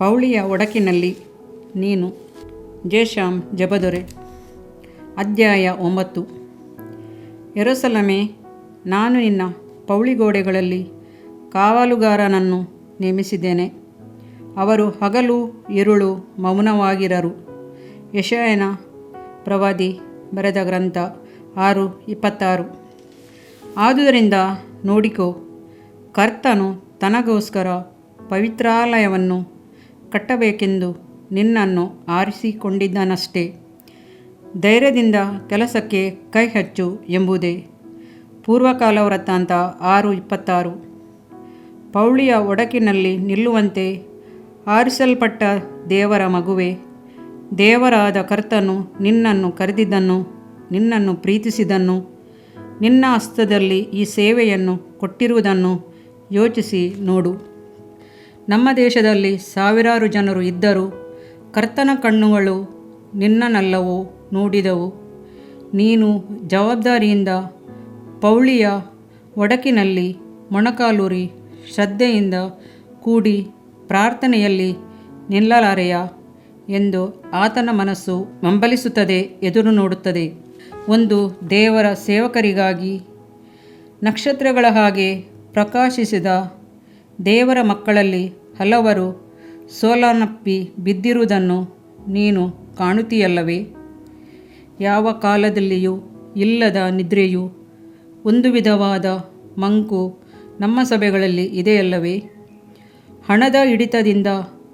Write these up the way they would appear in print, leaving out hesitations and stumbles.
ಪೌಳಿಯ ಒಡಕಿನಲ್ಲಿ ನೀನು. ಜೇಷಾಮ್ ಜಬದೊರೆ. ಅಧ್ಯಾಯ 9. ಯೆರೂಸಲೇಮೇ, ನಾನು ನಿನ್ನ ಪೌಳಿಗೋಡೆಗಳಲ್ಲಿ ಕಾವಲುಗಾರನನ್ನು ನೇಮಿಸಿದ್ದೇನೆ. ಅವರು ಹಗಲು ಇರುಳು ಮೌನವಾಗಿರರು. ಯೆಶಾಯನ ಪ್ರವಾದಿ ಬರೆದ ಗ್ರಂಥ 6:26. ಆದುದರಿಂದ ನೋಡಿಕೋ, ಕರ್ತನು ತನಗೋಸ್ಕರ ಪವಿತ್ರಾಲಯವನ್ನು ಕಟ್ಟಬೇಕೆಂದು ನಿನ್ನನ್ನು ಆರಿಸಿಕೊಂಡಿದ್ದನಷ್ಟೇ. ಧೈರ್ಯದಿಂದ ಕೆಲಸಕ್ಕೆ ಕೈಹಚ್ಚು ಎಂಬುದೇ. ಪೂರ್ವಕಾಲ ವೃತ್ತಾಂತ 6:26. ಪೌಳಿಯ ಒಡಕಿನಲ್ಲಿ ನಿಲ್ಲುವಂತೆ ಆರಿಸಲ್ಪಟ್ಟ ದೇವರ ಮಗುವೆ, ದೇವರಾದ ಕರ್ತನು ನಿನ್ನನ್ನು ಕರೆದಿದ್ದನ್ನು, ನಿನ್ನನ್ನು ಪ್ರೀತಿಸಿದ್ದನ್ನು, ನಿನ್ನ ಹಸ್ತದಲ್ಲಿ ಈ ಸೇವೆಯನ್ನು ಕೊಟ್ಟಿರುವುದನ್ನು ಯೋಚಿಸಿ ನೋಡು. ನಮ್ಮ ದೇಶದಲ್ಲಿ ಸಾವಿರಾರು ಜನರು ಇದ್ದರೂ ಕರ್ತನ ಕಣ್ಣುಗಳು ನಿನ್ನನ್ನೆಲ್ಲವೂ ನೋಡಿದವು. ನೀನು ಜವಾಬ್ದಾರಿಯಿಂದ ಪೌಳಿಯ ಒಡಕಿನಲ್ಲಿ ಮೊಣಕಾಲೂರಿ ಶ್ರದ್ಧೆಯಿಂದ ಕೂಡಿ ಪ್ರಾರ್ಥನೆಯಲ್ಲಿ ನಿಲ್ಲಲಾರೆಯಾ ಎಂದು ಆತನ ಮನಸ್ಸು ಹಂಬಲಿಸುತ್ತದೆ, ಎದುರು ನೋಡುತ್ತದೆ. ಒಂದು ದೇವರ ಸೇವಕರಿಗಾಗಿ ನಕ್ಷತ್ರಗಳ ಹಾಗೆ ಪ್ರಕಾಶಿಸಿದ ದೇವರ ಮಕ್ಕಳಲ್ಲಿ ಹಲವರು ಸೋಲನ್ನಪ್ಪಿ ಬಿದ್ದಿರುವುದನ್ನು ನೀನು ಕಾಣುತ್ತೀಯಲ್ಲವೇ? ಯಾವ ಕಾಲದಲ್ಲಿಯೂ ಇಲ್ಲದ ನಿದ್ರೆಯು, ಒಂದು ವಿಧವಾದ ಮಂಕು ನಮ್ಮ ಸಭೆಗಳಲ್ಲಿ ಇದೆಯಲ್ಲವೇ? ಹಣದ ಹಿಡಿತದಿಂದ,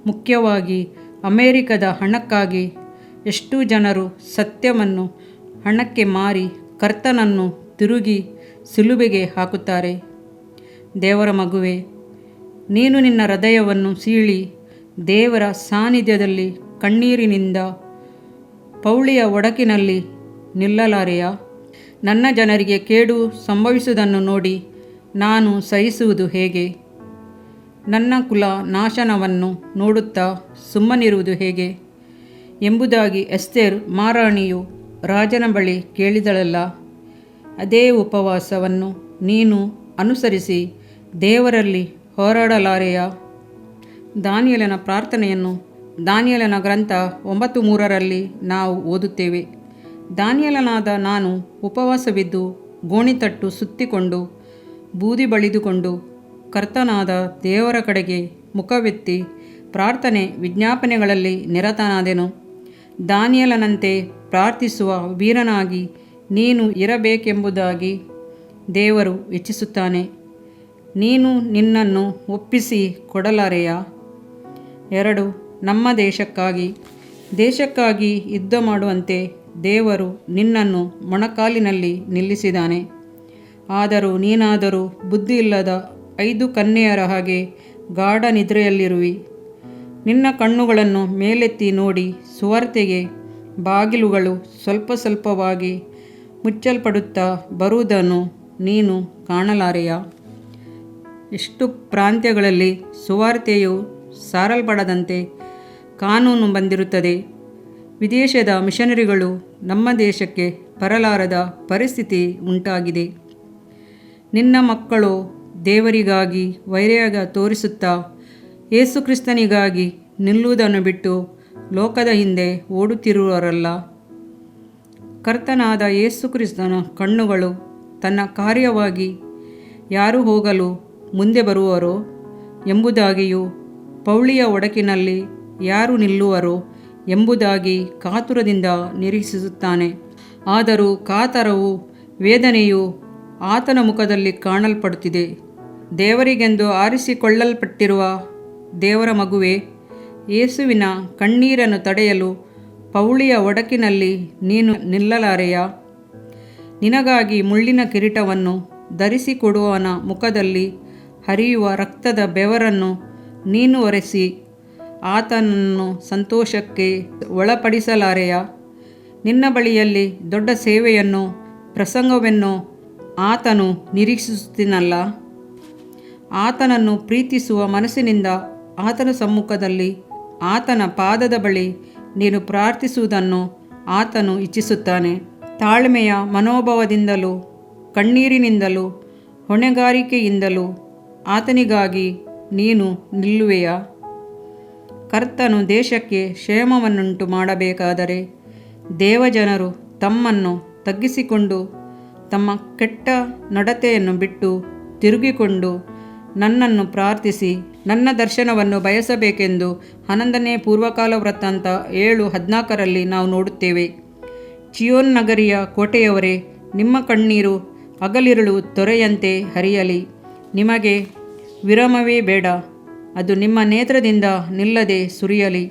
ಮುಖ್ಯವಾಗಿ ಅಮೆರಿಕದ ಹಣಕ್ಕಾಗಿ ಎಷ್ಟು ಜನರು ಸತ್ಯವನ್ನು ಹಣಕ್ಕೆ ಮಾರಿ ಕರ್ತನನ್ನು ತಿರುಗಿ ಸಿಲುಬೆಗೆ ಹಾಕುತ್ತಾರೆ. ದೇವರ ಮಗುವೆ, ನೀನು ನಿನ್ನ ಹೃದಯವನ್ನು ಸೀಳಿ ದೇವರ ಸಾನ್ನಿಧ್ಯದಲ್ಲಿ ಕಣ್ಣೀರಿನಿಂದ ಪೌಳಿಯ ಒಡಕಿನಲ್ಲಿ ನಿಲ್ಲಲಾರೆಯಾ? ನನ್ನ ಜನರಿಗೆ ಕೇಡು ಸಂಭವಿಸುವುದನ್ನು ನೋಡಿ ನಾನು ಸಹಿಸುವುದು ಹೇಗೆ? ನನ್ನ ಕುಲ ನಾಶನವನ್ನು ನೋಡುತ್ತಾ ಸುಮ್ಮನಿರುವುದು ಹೇಗೆ ಎಂಬುದಾಗಿ ಎಸ್ತೇರ್ ಮಹಾರಾಣಿಯು ರಾಜನ ಬಳಿ ಕೇಳಿದಳಲ್ಲ. ಅದೇ ಉಪವಾಸವನ್ನು ನೀನು ಅನುಸರಿಸಿ ದೇವರಲ್ಲಿ ಹೋರಾಡಲಾರೆಯಾ? ದಾನಿಯೇಲನ ಪ್ರಾರ್ಥನೆಯನ್ನು ದಾನಿಯೇಲನ ಗ್ರಂಥ 9:3 ನಾವು ಓದುತ್ತೇವೆ. ದಾನಿಯೇಲನಾದ ನಾನು ಉಪವಾಸವಿದ್ದು ಗೋಣಿತಟ್ಟು ಸುತ್ತಿಕೊಂಡು ಬೂದಿ ಬಳಿದುಕೊಂಡು ಕರ್ತನಾದ ದೇವರ ಕಡೆಗೆ ಮುಖವೆತ್ತಿ ಪ್ರಾರ್ಥನೆ ವಿಜ್ಞಾಪನೆಗಳಲ್ಲಿ ನಿರತನಾದೆನು. ದಾನಿಯೇಲನಂತೆ ಪ್ರಾರ್ಥಿಸುವ ವೀರನಾಗಿ ನೀನು ಇರಬೇಕೆಂಬುದಾಗಿ ದೇವರು ಇಚ್ಛಿಸುತ್ತಾನೆ. ನೀನು ನಿನ್ನನ್ನು ಒಪ್ಪಿಸಿ ಕೊಡಲಾರೆಯಾ? 2. ನಮ್ಮ ದೇಶಕ್ಕಾಗಿ ಯುದ್ಧ ಮಾಡುವಂತೆ ದೇವರು ನಿನ್ನನ್ನು ಮೊಣಕಾಲಿನಲ್ಲಿ ನಿಲ್ಲಿಸಿದ್ದಾನೆ. ಆದರೂ ನೀನಾದರೂ ಬುದ್ಧಿಯಿಲ್ಲದ 5 ಕನ್ಯೆಯರ ಹಾಗೆ ಗಾಢ ನಿದ್ರೆಯಲ್ಲಿರುವಿ. ನಿನ್ನ ಕಣ್ಣುಗಳನ್ನು ಮೇಲೆತ್ತಿ ನೋಡಿ, ಸುವಾರ್ತೆಗೆ ಬಾಗಿಲುಗಳು ಸ್ವಲ್ಪ ಸ್ವಲ್ಪವಾಗಿ ಮುಚ್ಚಲ್ಪಡುತ್ತಾ ಬರುವುದನ್ನು ನೀನು ಕಾಣಲಾರೆಯಾ? ಎಷ್ಟು ಪ್ರಾಂತ್ಯಗಳಲ್ಲಿ ಸುವಾರ್ತೆಯು ಸಾರಲ್ಪಡದಂತೆ ಕಾನೂನು ಬಂದಿರುತ್ತದೆ. ವಿದೇಶದ ಮಿಷನರಿಗಳು ನಮ್ಮ ದೇಶಕ್ಕೆ ಬರಲಾರದ ಪರಿಸ್ಥಿತಿ ಉಂಟಾಗಿದೆ. ನಿನ್ನ ಮಕ್ಕಳು ದೇವರಿಗಾಗಿ ವೈರಾಗ್ಯ ತೋರಿಸುತ್ತಾ ಯೇಸುಕ್ರಿಸ್ತನಿಗಾಗಿ ನಿಲ್ಲುವುದನ್ನು ಬಿಟ್ಟು ಲೋಕದ ಹಿಂದೆ ಓಡುತ್ತಿರುವರಲ್ಲ. ಕರ್ತನಾದ ಯೇಸುಕ್ರಿಸ್ತನ ಕಣ್ಣುಗಳು ತನ್ನ ಕಾರ್ಯವಾಗಿ ಯಾರು ಹೋಗಲು ಮುಂದೆ ಬರುವರೋ ಎಂಬುದಾಗಿಯೂ ಪೌಳಿಯ ಒಡಕಿನಲ್ಲಿ ಯಾರು ನಿಲ್ಲುವರೋ ಎಂಬುದಾಗಿ ಕಾತುರದಿಂದ ನಿರೀಕ್ಷಿಸುತ್ತಾನೆ. ಆದರೂ ಕಾತರವೂ ವೇದನೆಯೂ ಆತನ ಮುಖದಲ್ಲಿ ಕಾಣಲ್ಪಡುತ್ತಿದೆ. ದೇವರಿಗೆಂದು ಆರಿಸಿಕೊಳ್ಳಲ್ಪಟ್ಟಿರುವ ದೇವರ ಮಗುವೆ, ಯೇಸುವಿನ ಕಣ್ಣೀರನ್ನು ತಡೆಯಲು ಪೌಳಿಯ ಒಡಕಿನಲ್ಲಿ ನೀನು ನಿಲ್ಲಲಾರೆಯಾ? ನಿನಗಾಗಿ ಮುಳ್ಳಿನ ಕಿರೀಟವನ್ನು ಧರಿಸಿಕೊಡುವವನ ಮುಖದಲ್ಲಿ ಹರಿಯುವ ರಕ್ತದ ಬೆವರನ್ನು ನೀನು ಒರೆಸಿ ಆತನನ್ನು ಸಂತೋಷಕ್ಕೆ ಒಳಪಡಿಸಲಾರೆಯಾ? ನಿನ್ನ ಬಳಿಯಲ್ಲಿ ದೊಡ್ಡ ಸೇವೆಯನ್ನು ಪ್ರಸಂಗವನ್ನು ಆತನು ನಿರೀಕ್ಷಿಸುತ್ತಾನಲ್ಲ. ಆತನನ್ನು ಪ್ರೀತಿಸುವ ಮನಸ್ಸಿನಿಂದ ಆತನ ಸಮ್ಮುಖದಲ್ಲಿ ಆತನ ಪಾದದ ಬಳಿ ನೀನು ಪ್ರಾರ್ಥಿಸುವುದನ್ನು ಆತನು ಇಚ್ಛಿಸುತ್ತಾನೆ. ತಾಳ್ಮೆಯ ಮನೋಭಾವದಿಂದಲೂ ಕಣ್ಣೀರಿನಿಂದಲೂ ಹೊಣೆಗಾರಿಕೆಯಿಂದಲೂ ಆತನಿಗಾಗಿ ನೀನು ನಿಲ್ಲುವೆಯಾ? ಕರ್ತನು ದೇಶಕ್ಕೆ ಕ್ಷೇಮವನ್ನುಂಟು ಮಾಡಬೇಕಾದರೆ ದೇವಜನರು ತಮ್ಮನ್ನು ತಗ್ಗಿಸಿಕೊಂಡು ತಮ್ಮ ಕೆಟ್ಟ ನಡತೆಯನ್ನು ಬಿಟ್ಟು ತಿರುಗಿಕೊಂಡು ನನ್ನನ್ನು ಪ್ರಾರ್ಥಿಸಿ ನನ್ನ ದರ್ಶನವನ್ನು ಬಯಸಬೇಕೆಂದು 11ನೇ ಪೂರ್ವಕಾಲ ವೃತ್ತಾಂತ 7:14 ನಾವು ನೋಡುತ್ತೇವೆ. ಚಿಯೋನ್ ನಗರಿಯ ಕೋಟೆಯವರೇ, ನಿಮ್ಮ ಕಣ್ಣೀರು ಹಗಲಿರುಳು ತೊರೆಯಂತೆ ಹರಿಯಲಿ. ನಿಮಗೆ ವಿರಾಮವೇ ಬೇಡ, ಅದು ನಿಮ್ಮ ನೇತ್ರದಿಂದ ನಿಲ್ಲದೆ ಸುರಿಯಲಿ.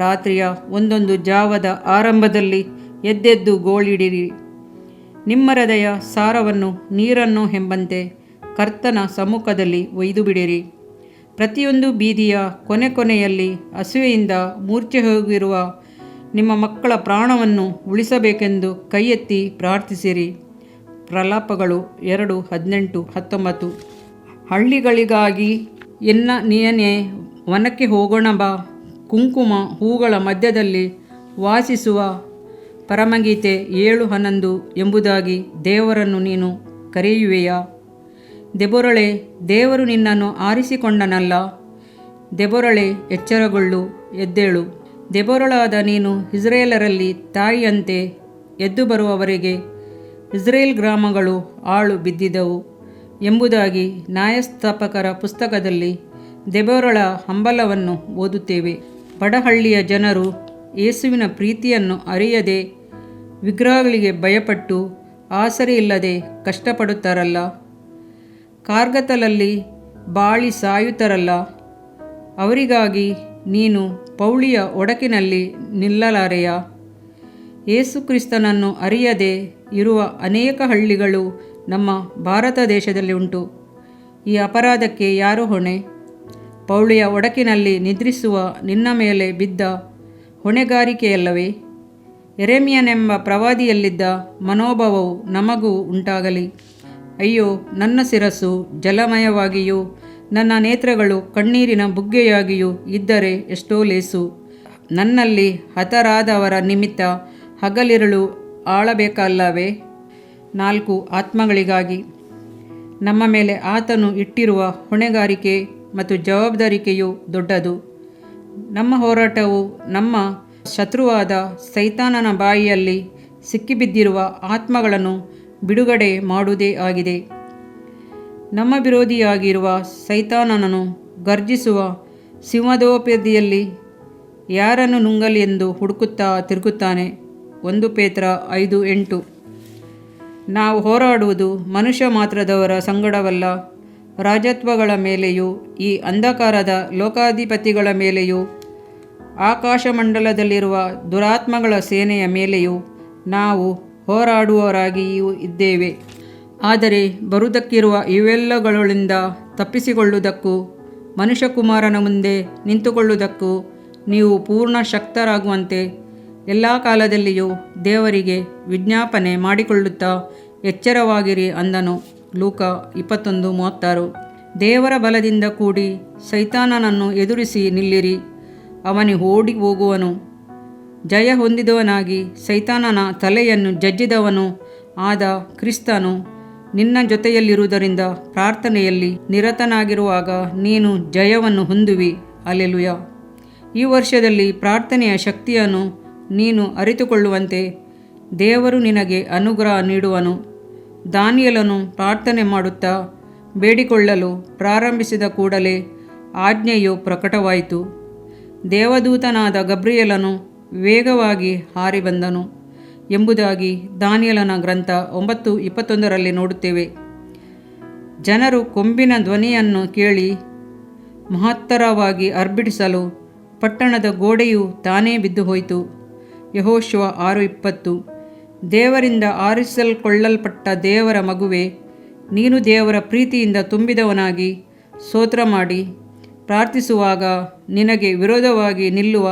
ರಾತ್ರಿಯ ಒಂದೊಂದು ಜಾವದ ಆರಂಭದಲ್ಲಿ ಎದ್ದೆದ್ದು ಗೋಳಿಡಿರಿ. ನಿಮ್ಮ ಹೃದಯ ಸಾರವನ್ನು ನೀರನ್ನು ಎಂಬಂತೆ ಕರ್ತನ ಸಮ್ಮುಖದಲ್ಲಿ ಒಯ್ದು ಬಿಡಿರಿ. ಪ್ರತಿಯೊಂದು ಬೀದಿಯ ಕೊನೆಯಲ್ಲಿ ಹಸಿವೆಯಿಂದ ಮೂರ್ಛೆ ಹೋಗಿರುವ ನಿಮ್ಮ ಮಕ್ಕಳ ಪ್ರಾಣವನ್ನು ಉಳಿಸಬೇಕೆಂದು ಕೈ ಎತ್ತಿ ಪ್ರಾರ್ಥಿಸಿರಿ. ಪ್ರಲಾಪಗಳು 2:18-19. ಹಳ್ಳಿಗಳಿಗಾಗಿ ಎನ್ನ ನೀನೇ ವನಕ್ಕೆ ಹೋಗೋಣ ಬಾ. ಕುಂಕುಮ ಹೂಗಳ ಮಧ್ಯದಲ್ಲಿ ವಾಸಿಸುವ ಪರಮಗೀತೆ 7:11 ಎಂಬುದಾಗಿ ದೇವರನ್ನು ನೀನು ಕರೆಯುವೆಯಾ? ದೆಬೋರಳೆ, ದೇವರು ನಿನ್ನನ್ನು ಆರಿಸಿಕೊಂಡನಲ್ಲ. ದೆಬೋರಳೆ, ಎಚ್ಚರಗೊಳ್ಳು, ಎದ್ದೇಳು. ದೆಬೋರಳಾದ ನೀನು ಇಸ್ರಾಯೇಲರಲ್ಲಿ ತಾಯಿಯಂತೆ ಎದ್ದು ಬರುವವರೆಗೆ ಇಸ್ರೇಲ್ ಗ್ರಾಮಗಳು ಆಳು ಬಿದ್ದಿದ್ದವು ಎಂಬುದಾಗಿ ನ್ಯಾಯಸ್ಥಾಪಕರ ಪುಸ್ತಕದಲ್ಲಿ ದೆಬೋರಳ ಹಂಬಲವನ್ನು ಓದುತ್ತೇವೆ. ಬಡಹಳ್ಳಿಯ ಜನರು ಯೇಸುವಿನ ಪ್ರೀತಿಯನ್ನು ಅರಿಯದೆ ವಿಗ್ರಹಗಳಿಗೆ ಭಯಪಟ್ಟು ಆಸರೆಯಿಲ್ಲದೆ ಕಷ್ಟಪಡುತ್ತಾರಲ್ಲ. ಕಾರ್ಗತ್ತಲಲ್ಲಿ ಬಾಳಿ ಸಾಯುತ್ತಾರಲ್ಲ. ಅವರಿಗಾಗಿ ನೀನು ಪೌಳಿಯ ಒಡಕಿನಲ್ಲಿ ನಿಲ್ಲಲಾರೆಯಾ? ಯೇಸು ಕ್ರಿಸ್ತನನ್ನು ಅರಿಯದೆ ಇರುವ ಅನೇಕ ಹಳ್ಳಿಗಳು ನಮ್ಮ ಭಾರತ ದೇಶದಲ್ಲಿ ಉಂಟು. ಈ ಅಪರಾಧಕ್ಕೆ ಯಾರು ಹೊಣೆ? ಪೌಳಿಯ ಒಡಕಿನಲ್ಲಿ ನಿದ್ರಿಸುವ ನಿನ್ನ ಮೇಲೆ ಬಿದ್ದ ಹೊಣೆಗಾರಿಕೆಯಲ್ಲವೇ? ಯೆರೆಮೀಯನೆಂಬ ಪ್ರವಾದಿಯಲ್ಲಿದ್ದ ಮನೋಭಾವವು ನಮಗೂ ಉಂಟಾಗಲಿ. ಅಯ್ಯೋ, ನನ್ನ ಶಿರಸ್ಸು ಜಲಮಯವಾಗಿಯೂ ನನ್ನ ನೇತ್ರಗಳು ಕಣ್ಣೀರಿನ ಬುಗ್ಗೆಯಾಗಿಯೂ ಇದ್ದರೆ ಎಷ್ಟೋ ಲೇಸು. ನನ್ನಲ್ಲಿ ಹತರಾದವರ ನಿಮಿತ್ತ ಹಗಲಿರುಳು ಆಳಬೇಕಲ್ಲವೇ? 4 ಆತ್ಮಗಳಿಗಾಗಿ ನಮ್ಮ ಮೇಲೆ ಆತನು ಇಟ್ಟಿರುವ ಹೊಣೆಗಾರಿಕೆ ಮತ್ತು ಜವಾಬ್ದಾರಿಕೆಯು ದೊಡ್ಡದು. ನಮ್ಮ ಹೋರಾಟವು ನಮ್ಮ ಶತ್ರುವಾದ ಸೈತಾನನ ಬಾಯಿಯಲ್ಲಿ ಸಿಕ್ಕಿಬಿದ್ದಿರುವ ಆತ್ಮಗಳನ್ನು ಬಿಡುಗಡೆ ಮಾಡುವುದೇ ಆಗಿದೆ. ನಮ್ಮ ವಿರೋಧಿಯಾಗಿರುವ ಸೈತಾನನನು ಗರ್ಜಿಸುವ ಸಿಂಹದೋಪಾದಿಯಲ್ಲಿ ಯಾರನ್ನು ನುಂಗಲಿ ಎಂದು ಹುಡುಕುತ್ತಾ ತಿರುಗುತ್ತಾನೆ. 1 ಪೇತ್ರ 5:8. ನಾವು ಹೋರಾಡುವುದು ಮನುಷ್ಯ ಮಾತ್ರದವರ ಸಂಗಡವಲ್ಲ, ರಾಜತ್ವಗಳ ಮೇಲೆಯೂ ಈ ಅಂಧಕಾರದ ಲೋಕಾಧಿಪತಿಗಳ ಮೇಲೆಯೂ ಆಕಾಶಮಂಡಲದಲ್ಲಿರುವ ದುರಾತ್ಮಗಳ ಸೇನೆಯ ಮೇಲೆಯೂ ನಾವು ಹೋರಾಡುವವರಾಗಿಯೂ ಇದ್ದೇವೆ. ಆದರೆ ಬರುವುದಕ್ಕಿರುವ ಇವೆಲ್ಲಗಳಿಂದ ತಪ್ಪಿಸಿಕೊಳ್ಳುವುದಕ್ಕೂ ಮನುಷ್ಯಕುಮಾರನ ಮುಂದೆ ನಿಂತುಕೊಳ್ಳುವುದಕ್ಕೂ ನೀವು ಪೂರ್ಣ ಶಕ್ತರಾಗುವಂತೆ ಎಲ್ಲ ಕಾಲದಲ್ಲಿಯೂ ದೇವರಿಗೆ ವಿಜ್ಞಾಪನೆ ಮಾಡಿಕೊಳ್ಳುತ್ತಾ ಎಚ್ಚರವಾಗಿರಿ ಅಂದನು. ಲೂಕ 21:36. ದೇವರ ಬಲದಿಂದ ಕೂಡಿ ಸೈತಾನನನ್ನು ಎದುರಿಸಿ ನಿಲ್ಲಿರಿ, ಅವನು ಓಡಿ ಹೋಗುವನು. ಜಯ ಹೊಂದಿದವನಾಗಿ ಸೈತಾನನ ತಲೆಯನ್ನು ಜಜ್ಜಿದವನು ಆದ ಕ್ರಿಸ್ತನು ನಿನ್ನ ಜೊತೆಯಲ್ಲಿರುವುದರಿಂದ ಪ್ರಾರ್ಥನೆಯಲ್ಲಿ ನಿರತನಾಗಿರುವಾಗ ನೀನು ಜಯವನ್ನು ಹೊಂದುವಿ. ಹಲ್ಲೆಲೂಯಾ. ಈ ವರ್ಷದಲ್ಲಿ ಪ್ರಾರ್ಥನೆಯ ಶಕ್ತಿಯನ್ನು ನೀನು ಅರಿತುಕೊಳ್ಳುವಂತೆ ದೇವರು ನಿನಗೆ ಅನುಗ್ರಹ ನೀಡುವನು. ದಾನಿಯೇಲನು ಪ್ರಾರ್ಥನೆ ಮಾಡುತ್ತಾ ಬೇಡಿಕೊಳ್ಳಲು ಪ್ರಾರಂಭಿಸಿದ ಕೂಡಲೇ ಆಜ್ಞೆಯು ಪ್ರಕಟವಾಯಿತು. ದೇವದೂತನಾದ ಗಬ್ರಿಯೇಲನು ವೇಗವಾಗಿ ಹಾರಿ ಬಂದನು ಎಂಬುದಾಗಿ ದಾನಿಯೇಲನ ಗ್ರಂಥ 9:21 ನೋಡುತ್ತೇವೆ. ಜನರು ಕೊಂಬಿನ ಧ್ವನಿಯನ್ನು ಕೇಳಿ ಮಹತ್ತರವಾಗಿ ಅರ್ಭಿಡಿಸಲು ಪಟ್ಟಣದ ಗೋಡೆಯು ತಾನೇ ಬಿದ್ದು ಹೋಯಿತು. ಯೆಹೋಶುವ 6:20. ದೇವರಿಂದ ಆರಿಸಲ್ಕೊಳ್ಳಲ್ಪಟ್ಟ ದೇವರ ಮಗುವೆ, ನೀನು ದೇವರ ಪ್ರೀತಿಯಿಂದ ತುಂಬಿದವನಾಗಿ ಸ್ತೋತ್ರ ಮಾಡಿ ಪ್ರಾರ್ಥಿಸುವಾಗ ನಿನಗೆ ವಿರೋಧವಾಗಿ ನಿಲ್ಲುವ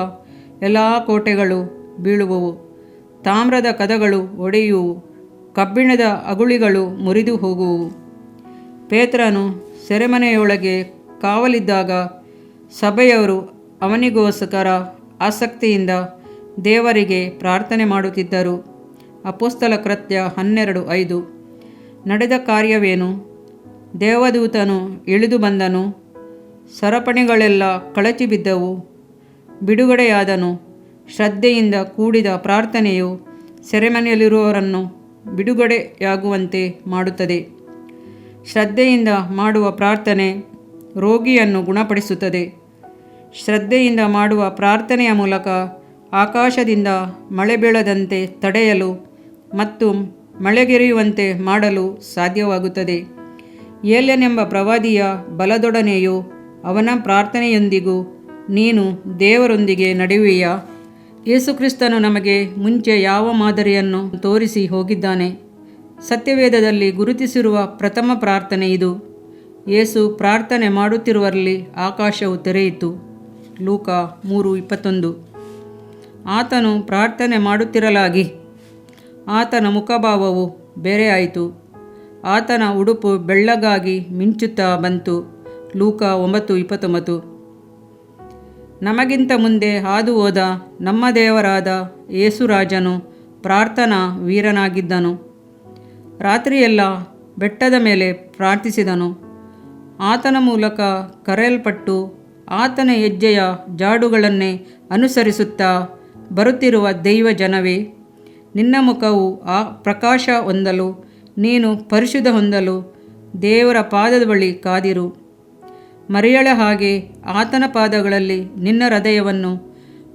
ಎಲ್ಲ ಕೋಟೆಗಳು ಬೀಳುವವು, ತಾಮ್ರದ ಕದಗಳು ಒಡೆಯುವು, ಕಬ್ಬಿಣದ ಅಗುಳಿಗಳು ಮುರಿದು ಹೋಗುವವು. ಪೇತ್ರನು ಸೆರೆಮನೆಯೊಳಗೆ ಕಾವಲಿದ್ದಾಗ ಸಭೆಯವರು ಅವನಿಗೋಸ್ಕರ ಆಸಕ್ತಿಯಿಂದ ದೇವರಿಗೆ ಪ್ರಾರ್ಥನೆ ಮಾಡುತ್ತಿದ್ದರು. ಅಪೊಸ್ತಲ ಕೃತ್ಯ 12:5. ನಡೆದ ಕಾರ್ಯವೇನು? ದೇವದೂತನು ಇಳಿದು ಬಂದನು, ಸರಪಣಿಗಳೆಲ್ಲ ಕಳಚಿ ಬಿದ್ದವು, ಬಿಡುಗಡೆಯಾದನು. ಶ್ರದ್ಧೆಯಿಂದ ಕೂಡಿದ ಪ್ರಾರ್ಥನೆಯು ಸೆರೆಮನೆಯಲ್ಲಿರುವವರನ್ನು ಬಿಡುಗಡೆಯಾಗುವಂತೆ ಮಾಡುತ್ತದೆ. ಶ್ರದ್ಧೆಯಿಂದ ಮಾಡುವ ಪ್ರಾರ್ಥನೆ ರೋಗಿಯನ್ನು ಗುಣಪಡಿಸುತ್ತದೆ. ಶ್ರದ್ಧೆಯಿಂದ ಮಾಡುವ ಪ್ರಾರ್ಥನೆಯ ಮೂಲಕ ಆಕಾಶದಿಂದ ಮಳೆ ಬೀಳದಂತೆ ತಡೆಯಲು ಮತ್ತು ಮಳೆಗೆರೆಯುವಂತೆ ಮಾಡಲು ಸಾಧ್ಯವಾಗುತ್ತದೆ. ಏಲ್ಯನೆಂಬ ಪ್ರವಾದಿಯ ಬಲದೊಡನೆಯೂ ಅವನ ಪ್ರಾರ್ಥನೆಯೊಂದಿಗೂ ನೀನು ದೇವರೊಂದಿಗೆ ನಡೆಯುವೆಯಾ? ಯೇಸುಕ್ರಿಸ್ತನು ನಮಗೆ ಮುಂಚೆ ಯಾವ ಮಾದರಿಯನ್ನು ತೋರಿಸಿ ಹೋಗಿದ್ದಾನೆ? ಸತ್ಯವೇದದಲ್ಲಿ ಗುರುತಿಸಿರುವ ಪ್ರಥಮ ಪ್ರಾರ್ಥನೆ ಇದು. ಯೇಸು ಪ್ರಾರ್ಥನೆ ಮಾಡುತ್ತಿರುವಲ್ಲಿ ಆಕಾಶವು ತೆರೆಯಿತು. ಲೂಕ 3:21. ಆತನು ಪ್ರಾರ್ಥನೆ ಮಾಡುತ್ತಿರಲಾಗಿ ಆತನ ಮುಖಭಾವವು ಬೇರೆಯಾಯಿತು. ಆತನ ಉಡುಪು ಬೆಳ್ಳಗಾಗಿ ಮಿಂಚುತ್ತಾ ಬಂತು. ಲೂಕ 9:29. ನಮಗಿಂತ ಮುಂದೆ ಹಾದು ಹೋದ ನಮ್ಮ ದೇವರಾದ ಯೇಸುರಾಜನು ಪ್ರಾರ್ಥನಾ ವೀರನಾಗಿದ್ದನು. ರಾತ್ರಿಯೆಲ್ಲ ಬೆಟ್ಟದ ಮೇಲೆ ಪ್ರಾರ್ಥಿಸಿದನು. ಆತನ ಮೂಲಕ ಕರೆಯಲ್ಪಟ್ಟು ಆತನ ಹೆಜ್ಜೆಯ ಜಾಡುಗಳನ್ನೇ ಅನುಸರಿಸುತ್ತಾ ಬರುತ್ತಿರುವ ದೈವ ಜನವೇ, ನಿನ್ನ ಮುಖವು ಆ ಪ್ರಕಾಶ ಹೊಂದಲು, ನೀನು ಪರಿಶುದ್ಧ ಹೊಂದಲು ದೇವರ ಪಾದದ ಬಳಿ ಕಾದಿರು. ಮರಿಯಳ ಹಾಗೆ ಆತನ ಪಾದಗಳಲ್ಲಿ ನಿನ್ನ ಹೃದಯವನ್ನು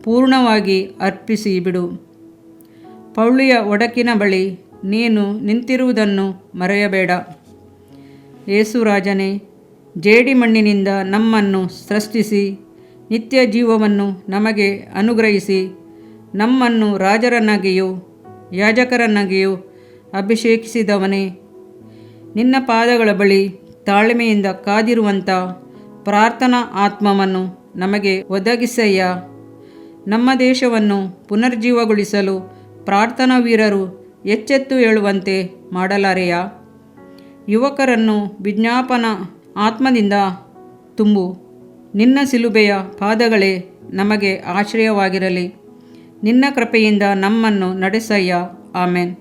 ಪೂರ್ಣವಾಗಿ ಅರ್ಪಿಸಿ ಬಿಡು. ಪೌಳಿಯ ಒಡಕಿನ ಬಳಿ ನೀನು ನಿಂತಿರುವುದನ್ನು ಮರೆಯಬೇಡ. ಯೇಸುರಾಜನೇ, ಜೇಡಿಮಣ್ಣಿನಿಂದ ನಮ್ಮನ್ನು ಸೃಷ್ಟಿಸಿ ನಿತ್ಯ ಜೀವವನ್ನು ನಮಗೆ ಅನುಗ್ರಹಿಸಿ ನಮ್ಮನ್ನು ರಾಜರನ್ನಾಗಿಯೂ ಯಾಜಕರನ್ನಾಗಿಯೂ ಅಭಿಷೇಕಿಸಿದವನೇ, ನಿನ್ನ ಪಾದಗಳ ಬಳಿ ತಾಳ್ಮೆಯಿಂದ ಕಾದಿರುವಂಥ ಪ್ರಾರ್ಥನಾ ಆತ್ಮವನ್ನು ನಮಗೆ ಒದಗಿಸಯ್ಯ. ನಮ್ಮ ದೇಶವನ್ನು ಪುನರ್ಜೀವಗೊಳಿಸಲು ಪ್ರಾರ್ಥನಾ ವೀರರು ಎಚ್ಚೆತ್ತು ಹೇಳುವಂತೆ ಮಾಡಲಾರೆಯಾ? ಯುವಕರನ್ನು ವಿಜ್ಞಾಪನ ಆತ್ಮದಿಂದ ತುಂಬು. ನಿನ್ನ ಶಿಲುಬೆಯ ಪಾದಗಳೇ ನಮಗೆ ಆಶ್ರಯವಾಗಿರಲಿ. ನಿನ್ನ ಕೃಪೆಯಿಂದ ನಮ್ಮನ್ನು ನಡೆಸಯ್ಯ. ಆಮೆನ್.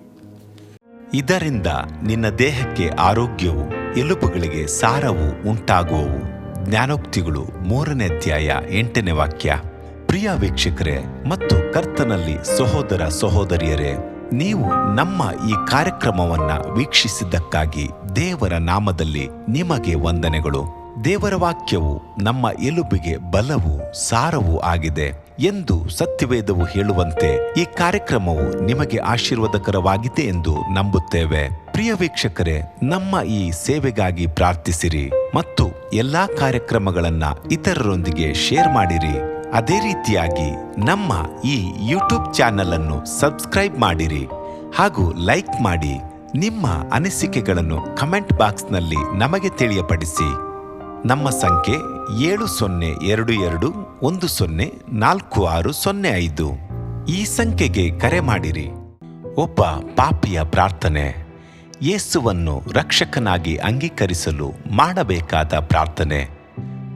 ಇದರಿಂದ ನಿನ್ನ ದೇಹಕ್ಕೆ ಆರೋಗ್ಯವು, ಎಲುಬುಗಳಿಗೆ ಸಾರವು ಉಂಟಾಗುವವು. ಜ್ಞಾನೋಕ್ತಿಗಳು 3ನೇ ಅಧ್ಯಾಯ 8ನೇ ವಾಕ್ಯ. ಪ್ರಿಯ ವೀಕ್ಷಕರೇ ಮತ್ತು ಕರ್ತನಲ್ಲಿ ಸಹೋದರ ಸಹೋದರಿಯರೇ, ನೀವು ನಮ್ಮ ಈ ಕಾರ್ಯಕ್ರಮವನ್ನ ವೀಕ್ಷಿಸಿದ್ದಕ್ಕಾಗಿ ದೇವರ ನಾಮದಲ್ಲಿ ನಿಮಗೆ ವಂದನೆಗಳು. ದೇವರ ವಾಕ್ಯವು ನಮ್ಮ ಎಲುಬಿಗೆ ಬಲವೂ ಸಾರವೂ ಆಗಿದೆ ಎಂದು ಸತ್ಯವೇದವು ಹೇಳುವಂತೆ ಈ ಕಾರ್ಯಕ್ರಮವು ನಿಮಗೆ ಆಶೀರ್ವಾದಕರವಾಗಿದೆ ಎಂದು ನಂಬುತ್ತೇವೆ. ಪ್ರಿಯ ವೀಕ್ಷಕರೇ, ನಮ್ಮ ಈ ಸೇವೆಗಾಗಿ ಪ್ರಾರ್ಥಿಸಿರಿ ಮತ್ತು ಎಲ್ಲಾ ಕಾರ್ಯಕ್ರಮಗಳನ್ನ ಇತರರೊಂದಿಗೆ ಶೇರ್ ಮಾಡಿರಿ. ಅದೇ ರೀತಿಯಾಗಿ ನಮ್ಮ ಈ ಯೂಟ್ಯೂಬ್ ಚಾನೆಲ್ ಅನ್ನು ಸಬ್ಸ್ಕ್ರೈಬ್ ಮಾಡಿರಿ ಹಾಗೂ ಲೈಕ್ ಮಾಡಿ. ನಿಮ್ಮ ಅನಿಸಿಕೆಗಳನ್ನು ಕಮೆಂಟ್ ಬಾಕ್ಸ್ನಲ್ಲಿ ನಮಗೆ ತಿಳಿಯಪಡಿಸಿ. ನಮ್ಮ ಸಂಖ್ಯೆ 7022104605. ಈ ಸಂಖ್ಯೆಗೆ ಕರೆ ಮಾಡಿರಿ. ಒಬ್ಬ ಪಾಪಿಯ ಪ್ರಾರ್ಥನೆ, ಯೇಸುವನ್ನು ರಕ್ಷಕನಾಗಿ ಅಂಗೀಕರಿಸಲು ಮಾಡಬೇಕಾದ ಪ್ರಾರ್ಥನೆ.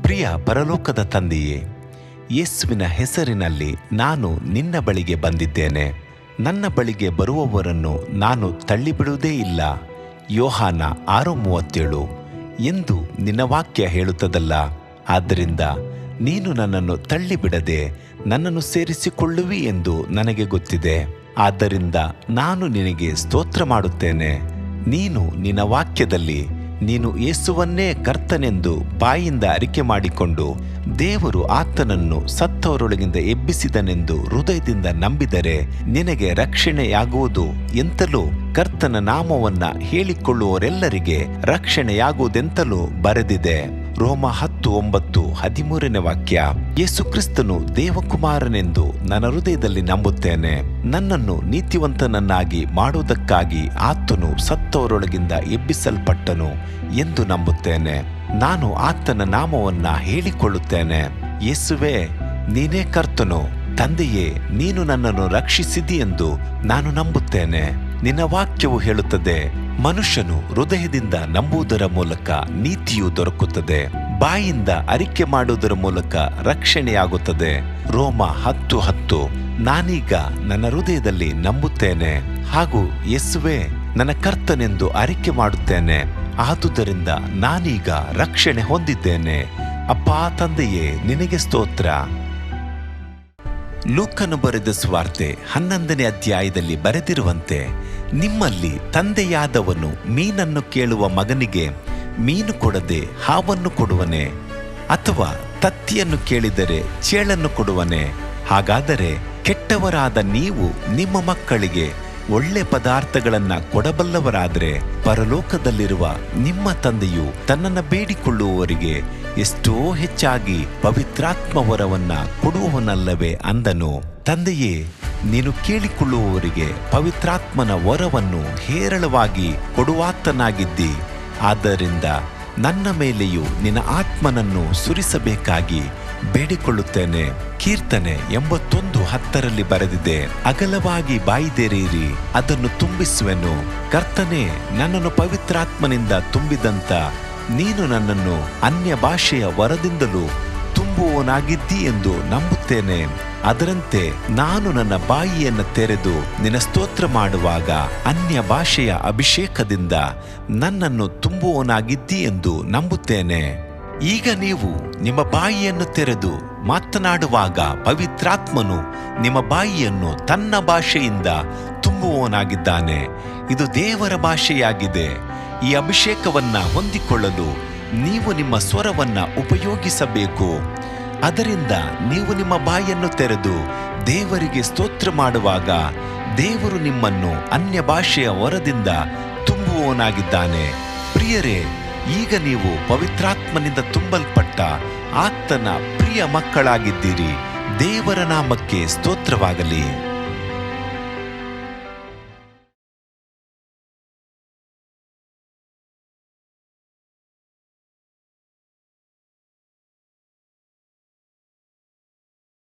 ಪ್ರಿಯ ಪರಲೋಕದ ತಂದೆಯೇ, ಯೇಸುವಿನ ಹೆಸರಿನಲ್ಲಿ ನಾನು ನಿನ್ನ ಬಳಿಗೆ ಬಂದಿದ್ದೇನೆ. ನನ್ನ ಬಳಿಗೆ ಬರುವವರನ್ನು ನಾನು ತಳ್ಳಿಬಿಡುವುದೇ ಇಲ್ಲ. ಯೋಹಾನ 6:37 ಎಂದು ನಿನ್ನ ವಾಕ್ಯ ಹೇಳುತ್ತದಲ್ಲ. ಆದ್ದರಿಂದ ನೀನು ನನ್ನನ್ನು ತಳ್ಳಿಬಿಡದೆ ನನ್ನನ್ನು ಸೇರಿಸಿಕೊಳ್ಳುವಿ ಎಂದು ನನಗೆ ಗೊತ್ತಿದೆ. ಆದ್ದರಿಂದ ನಾನು ನಿನಗೆ ಸ್ತೋತ್ರ ಮಾಡುತ್ತೇನೆ. ನೀನು ನಿನ್ನ ವಾಕ್ಯದಲ್ಲಿ ನೀನು ಯೇಸುವನ್ನೇ ಕರ್ತನೆಂದು ಬಾಯಿಂದ ಅರಿಕೆ ಮಾಡಿಕೊಂಡು ದೇವರು ಆತನನ್ನು ಸತ್ತವರೊಳಗಿಂದ ಎಬ್ಬಿಸಿದನೆಂದು ಹೃದಯದಿಂದ ನಂಬಿದರೆ ನಿನಗೆ ರಕ್ಷಣೆಯಾಗುವುದು ಎಂತಲೂ ಕರ್ತನ ನಾಮವನ್ನ ಹೇಳಿಕೊಳ್ಳುವವರೆಲ್ಲರಿಗೆ ರಕ್ಷಣೆಯಾಗುವುದೆಂತಲೂ ಬರೆದಿದೆ. ರೋಮ 10:9-13ನೇ ವಾಕ್ಯ. ಯೇಸು ಕ್ರಿಸ್ತನು ದೇವಕುಮಾರನೆಂದು ನನ್ನ ಹೃದಯದಲ್ಲಿ ನಂಬುತ್ತೇನೆ. ನನ್ನನ್ನು ನೀತಿವಂತನನ್ನಾಗಿ ಮಾಡುವುದಕ್ಕಾಗಿ ಆತನು ಸತ್ತವರೊಳಗಿಂದ ಎಬ್ಬಿಸಲ್ಪಟ್ಟನು ಎಂದು ನಂಬುತ್ತೇನೆ. ನಾನು ಆತನ ನಾಮವನ್ನ ಹೇಳಿಕೊಳ್ಳುತ್ತೇನೆ. ಯೇಸುವೇ, ನೀನೇ ಕರ್ತನು. ತಂದೆಯೇ, ನೀನು ನನ್ನನ್ನು ರಕ್ಷಿಸಿದಿ ಎಂದು ನಾನು ನಂಬುತ್ತೇನೆ. ನಿನ್ನ ವಾಕ್ಯವು ಹೇಳುತ್ತದೆ, ಮನುಷ್ಯನು ಹೃದಯದಿಂದ ನಂಬುವುದರ ಮೂಲಕ ನೀತಿಯು ದೊರಕುತ್ತದೆ, ಬಾಯಿಂದ ಅರಿಕೆ ಮಾಡುವುದರ ಮೂಲಕ ರಕ್ಷಣೆಯಾಗುತ್ತದೆ. ರೋಮ 10:10. ನಾನೀಗ ನನ್ನ ಹೃದಯದಲ್ಲಿ ನಂಬುತ್ತೇನೆ ಹಾಗೂ ಯೇಸುವೇ ನನ್ನ ಕರ್ತನೆಂದು ಅರಿಕೆ ಮಾಡುತ್ತೇನೆ. ಆದುದರಿಂದ ನಾನೀಗ ರಕ್ಷಣೆ ಹೊಂದಿದ್ದೇನೆ. ಅಪ್ಪಾ ತಂದೆಯೇ, ನಿನಗೆ ಸ್ತೋತ್ರ. ಲೂಕನು ಬರೆದ ಸುವಾರ್ತೆ 11ನೇ ಅಧ್ಯಾಯದಲ್ಲಿ ಬರೆದಿರುವಂತೆ, ನಿಮ್ಮಲ್ಲಿ ತಂದೆಯಾದವನು ಮೀನನ್ನು ಕೇಳುವ ಮಗನಿಗೆ ಮೀನು ಕೊಡದೆ ಹಾವನ್ನು ಕೊಡುವನೆ? ಅಥವಾ ತತ್ತಿಯನ್ನು ಕೇಳಿದರೆ ಚೇಳನ್ನು ಕೊಡುವನೆ? ಹಾಗಾದರೆ ಕೆಟ್ಟವರಾದ ನೀವು ನಿಮ್ಮ ಮಕ್ಕಳಿಗೆ ಒಳ್ಳೆ ಪದಾರ್ಥಗಳನ್ನ ಕೊಡಬಲ್ಲವರಾದರೆ ಪರಲೋಕದಲ್ಲಿರುವ ನಿಮ್ಮ ತಂದೆಯು ತನ್ನನ್ನು ಬೇಡಿಕೊಳ್ಳುವವರಿಗೆ ಎಷ್ಟೋ ಹೆಚ್ಚಾಗಿ ಪವಿತ್ರಾತ್ಮ ವರವನ್ನ ಕೊಡುವವನಲ್ಲವೇ ಅಂದನು. ತಂದೆಯೇ, ನೀನು ಕೇಳಿಕೊಳ್ಳುವವರಿಗೆ ಪವಿತ್ರಾತ್ಮನ ವರವನ್ನು ಹೇರಳವಾಗಿ ಕೊಡುವಾತನಾಗಿದ್ದಿ. ಆದ್ದರಿಂದ ನನ್ನ ಮೇಲೆಯೂ ನಿನ್ನ ಆತ್ಮನನ್ನು ಸುರಿಸಬೇಕಾಗಿ ಬೇಡಿಕೊಳ್ಳುತ್ತೇನೆ. ಕೀರ್ತನೆ 81:10 ಬರೆದಿದೆ, ಅಗಲವಾಗಿ ಬಾಯಿದೆರೆಯಿರಿ, ಅದನ್ನು ತುಂಬಿಸುವೆನು. ಕರ್ತನೇ, ನನ್ನನ್ನು ಪವಿತ್ರಾತ್ಮನಿಂದ ತುಂಬಿದಂತ ನೀನು ನನ್ನನ್ನು ಅನ್ಯ ಭಾಷೆಯ ವರದಿಂದಲೂ ತುಂಬುವವನಾಗಿದ್ದಿ ಎಂದು ನಂಬುತ್ತೇನೆ. ಅದರಂತೆ ನಾನು ನನ್ನ ಬಾಯಿಯನ್ನು ತೆರೆದು ನಿನ್ನ ಸ್ತೋತ್ರ ಮಾಡುವಾಗ ಅನ್ಯ ಭಾಷೆಯ ಅಭಿಷೇಕದಿಂದ ನನ್ನನ್ನು ತುಂಬುವವನಾಗಿದ್ದಿ ಎಂದು ನಂಬುತ್ತೇನೆ. ಈಗ ನೀವು ನಿಮ್ಮ ಬಾಯಿಯನ್ನು ತೆರೆದು ಮಾತನಾಡುವಾಗ ಪವಿತ್ರಾತ್ಮನು ನಿಮ್ಮ ಬಾಯಿಯನ್ನು ತನ್ನ ಭಾಷೆಯಿಂದ ತುಂಬುವವನಾಗಿದ್ದಾನೆ. ಇದು ದೇವರ ಭಾಷೆಯಾಗಿದೆ. ಈ ಅಭಿಷೇಕವನ್ನ ಹೊಂದಿಕೊಳ್ಳಲು ನೀವು ನಿಮ್ಮ ಸ್ವರವನ್ನ ಉಪಯೋಗಿಸಬೇಕು. ಅದರಿಂದ ನೀವು ನಿಮ್ಮ ಬಾಯನ್ನು ತೆರೆದು ದೇವರಿಗೆ ಸ್ತೋತ್ರ ಮಾಡುವಾಗ ದೇವರು ನಿಮ್ಮನ್ನು ಅನ್ಯ ಭಾಷೆಯ ವರದಿಂದ ತುಂಬುವವನಾಗಿದ್ದಾನೆ. ಪ್ರಿಯರೇ, ಈಗ ನೀವು ಪವಿತ್ರಾತ್ಮನಿಂದ ತುಂಬಲ್ಪಟ್ಟ ಆತನ ಪ್ರಿಯ ಮಕ್ಕಳಾಗಿದ್ದೀರಿ. ದೇವರ ನಾಮಕ್ಕೆ ಸ್ತೋತ್ರವಾಗಲಿ.